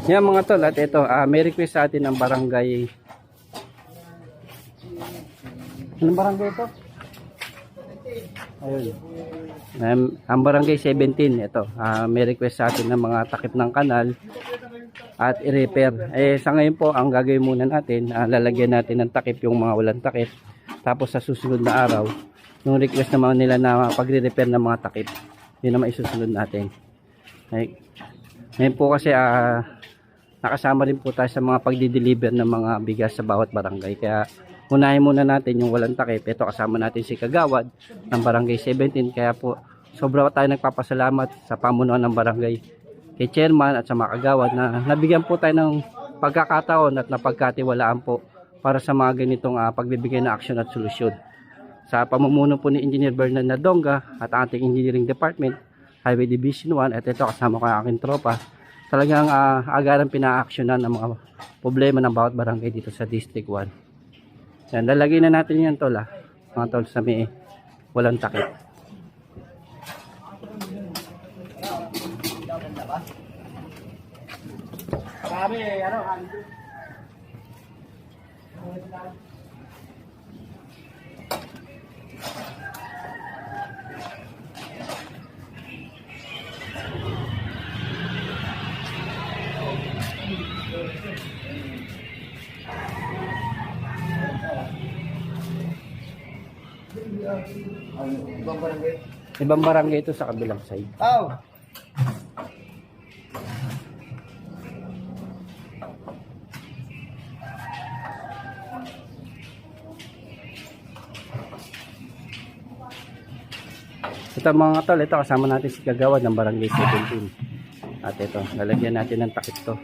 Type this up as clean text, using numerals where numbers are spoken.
Yan mga tol, at ito, may request sa atin ng barangay. Anong barangay ito? Ayun. Ang barangay 17, ito. May request sa atin ng mga takip ng kanal at i-repair. Sa ngayon po, ang gagawin muna natin, lalagyan natin ng takip yung mga walang takip. Tapos sa susunod na araw, yung request naman nila na pagre-repair ng mga takip, yun naman isusunod natin. Ngayon po kasi nakasama rin po tayo sa mga pagdi-deliver ng mga bigas sa bawat barangay. Kaya unahin muna natin yung walang takip. Ito kasama natin si Kagawad ng barangay 17. Kaya po sobra tayo nagpapasalamat sa pamunuan ng barangay, kay chairman at sa mga kagawad na nabigyan po tayo ng pagkakataon at napagkatiwalaan po para sa mga ganitong pagbibigay ng aksyon at solusyon. Sa pamumuno po ni Engineer Bernard Nadonga at ating Engineering Department, Highway Division 1, at ito kasama ko ang aking tropa, talagang agaran pina-actionan ng mga problema ng bawat barangay dito sa District 1. Yan, lalagay na natin yan tol, mga tol, sa may walang takip. Sabi, ano, Ibang barangay ito sa kabilang side. oh. Ito mga tol, ito kasama natin si Kagawad ng barangay 17. At ito, lalagyan natin ng takip to.